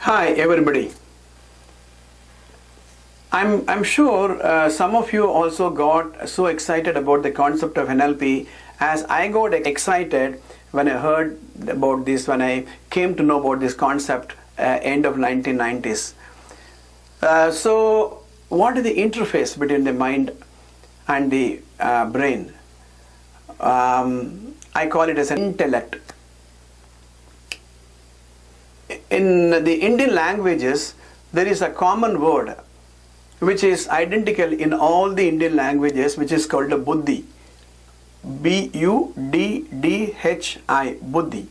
Hi everybody. I'm sure some of you also got so excited about the concept of NLP as I got excited when I heard about this, when I came to know about this concept end of 1990s. So what is the interface between the mind and the brain? I call it as an intellect. In the Indian languages, there is a common word which is identical in all the Indian languages, which is called a buddhi. B-U-D-D-H-I, buddhi.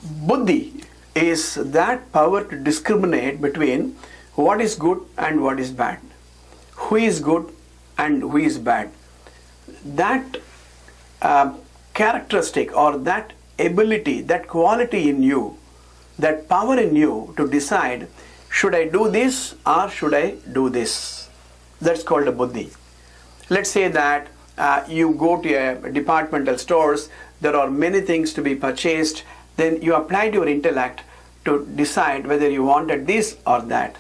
Buddhi is that power to discriminate between what is good and what is bad, who is good and who is bad. That characteristic or that ability, that quality in you, that power in you to decide, should I do this or should I do this? That's called a buddhi. Let's say that you go to a departmental stores, there are many things to be purchased, then you applied your intellect to decide whether you wanted this or that.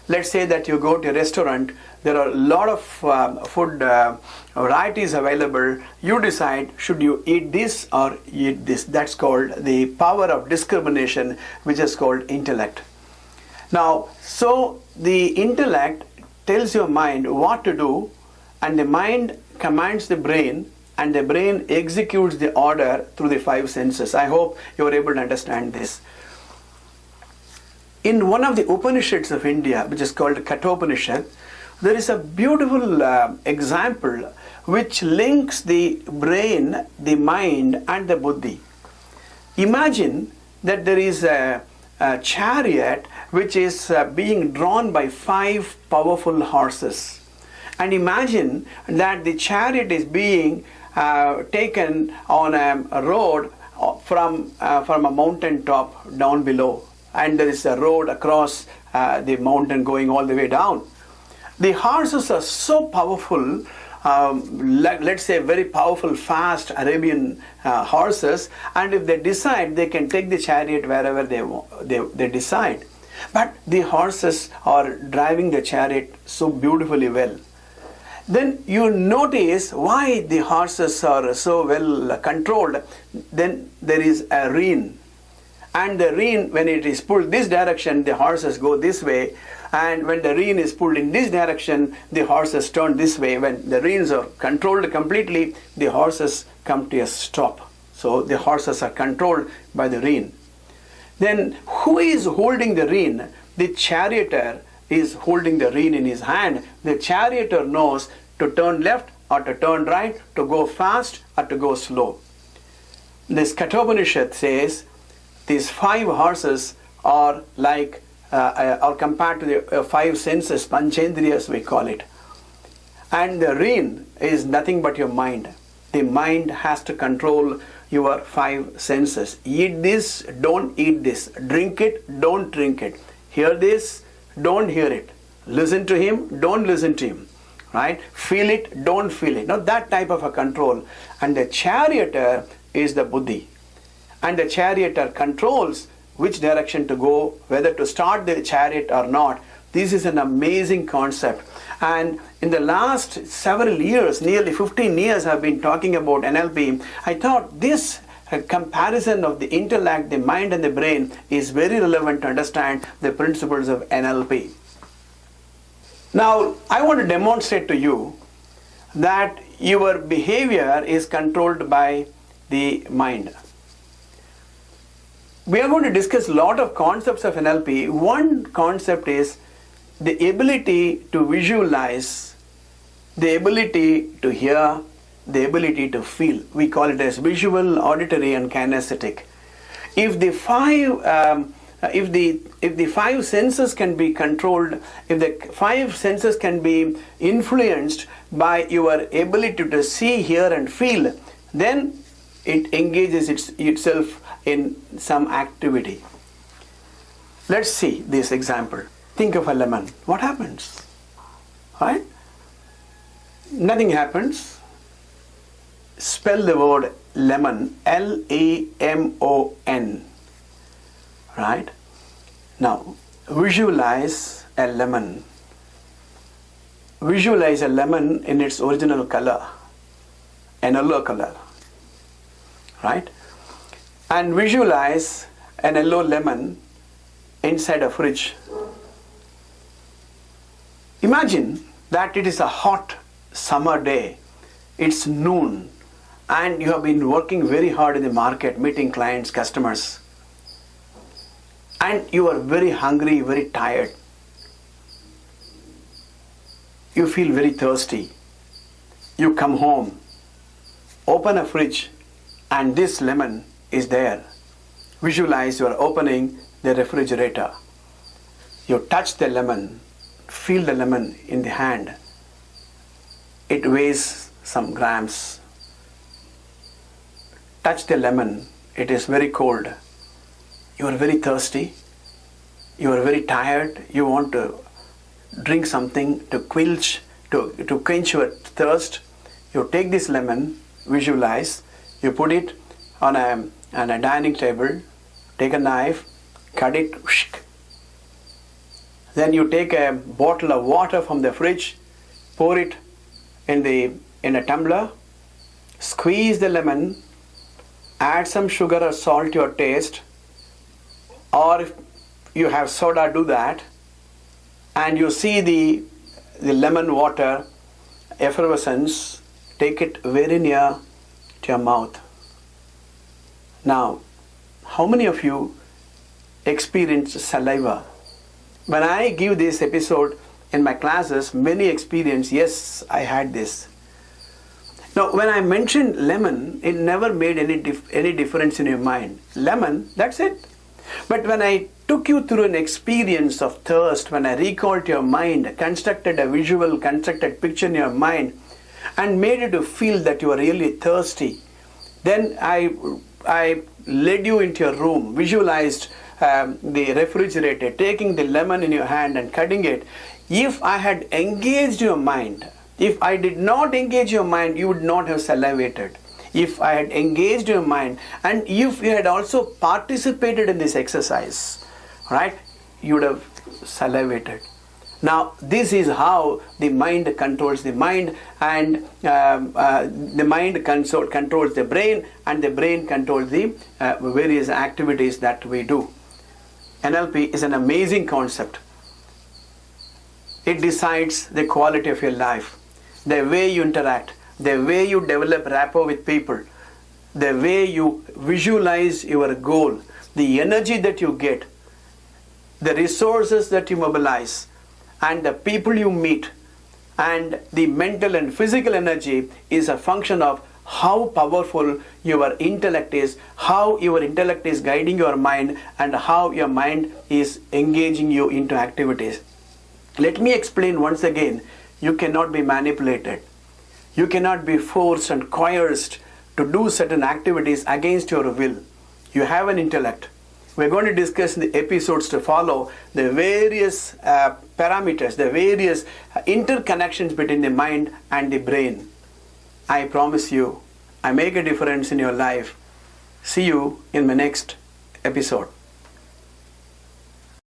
Let's say that you go to a restaurant, there are a lot of food varieties available, you decide should you eat this or eat this. That's called the power of discrimination, which is called intellect. Now, so the intellect tells your mind what to do, and the mind commands the brain, and the brain executes the order through the five senses. I hope you are able to understand this. In one of the Upanishads of India, which is called Kathopanishad, there is a beautiful example which links the brain, the mind, and the buddhi. Imagine that there is a chariot which is being drawn by 5 powerful horses. And imagine that the chariot is being taken on a road from a mountain top down below. And there is a road across the mountain going all the way down. The horses are so powerful, let's say very powerful, fast Arabian horses, and if they decide, they can take the chariot wherever they decide. But the horses are driving the chariot so beautifully well. Then you notice why the horses are so well controlled. Then there is a rein. And the rein, when it is pulled this direction, the horses go this way. And when the rein is pulled in this direction, the horses turn this way. When the reins are controlled completely, the horses come to a stop. So the horses are controlled by the rein. Then who is holding the rein? The charioteer is holding the rein in his hand. The charioteer knows to turn left or to turn right, to go fast or to go slow. This Kathopanishad says, these 5 horses are like, are compared to the 5 senses, Panchendriyas we call it. And the rein is nothing but your mind. The mind has to control your 5 senses. Eat this, don't eat this. Drink it, don't drink it. Hear this, don't hear it. Listen to him, don't listen to him. Right? Feel it, don't feel it. Now that type of a control. And the charioteer is the buddhi. And the charioteer controls which direction to go, whether to start the chariot or not. This is an amazing concept. And in the last several years, nearly 15 years, I've been talking about NLP. I thought this comparison of the intellect, the mind and the brain is very relevant to understand the principles of NLP. Now, I want to demonstrate to you that your behavior is controlled by the mind. We are going to discuss a lot of concepts of NLP. One concept is the ability to visualize, the ability to hear, the ability to feel. We call it as visual, auditory, and kinesthetic. If the 5 senses can be controlled, if the 5 senses can be influenced by your ability to see, hear, and feel, then it engages itself in some activity. Let's see this example. Think of a lemon. What happens? Right? Nothing happens. Spell the word lemon, L-E-M-O-N. Right? Now, visualize a lemon. Visualize a lemon in its original color, an yellow color, right? And visualize an yellow lemon inside a fridge. Imagine that it is a hot summer day, it's noon, and you have been working very hard in the market, meeting clients, customers, and you are very hungry, very tired. You feel very thirsty. You come home, open a fridge, and this lemon is there. Visualize you are opening the refrigerator. You touch the lemon, feel the lemon in the hand. It weighs some grams. Touch the lemon, it is very cold. You are very thirsty. You are very tired. You want to drink something to quench your thirst. You take this lemon, visualize, you put it on a dining table, take a knife, cut it, then you take a bottle of water from the fridge, pour it in a tumbler, squeeze the lemon, add some sugar or salt to your taste, or if you have soda, do that, and you see the lemon water effervescence, take it very near to your mouth. Now, how many of you experience saliva? When I give this episode in my classes, many experience, yes, I had this. Now, when I mentioned lemon, it never made any difference in your mind. Lemon, that's it. But when I took you through an experience of thirst, when I recalled to your mind, constructed a visual, constructed picture in your mind, and made you to feel that you are really thirsty, then I led you into your room, visualized the refrigerator, taking the lemon in your hand and cutting it. If I had engaged your mind, if I did not engage your mind, you would not have salivated. If I had engaged your mind, and if you had also participated in this exercise, right, you would have salivated. Now, this is how the mind controls the mind, and the mind controls the brain, and the brain controls the various activities that we do. NLP is an amazing concept. It decides the quality of your life, the way you interact, the way you develop rapport with people, the way you visualize your goal, the energy that you get, the resources that you mobilize, and the people you meet, and the mental and physical energy is a function of how powerful your intellect is, how your intellect is guiding your mind, and how your mind is engaging you into activities. Let me explain once again. You cannot be manipulated. You cannot be forced and coerced to do certain activities against your will. You have an intellect. We're going to discuss in the episodes to follow the various parameters, the various interconnections between the mind and the brain. I promise you, I make a difference in your life. See you in my next episode.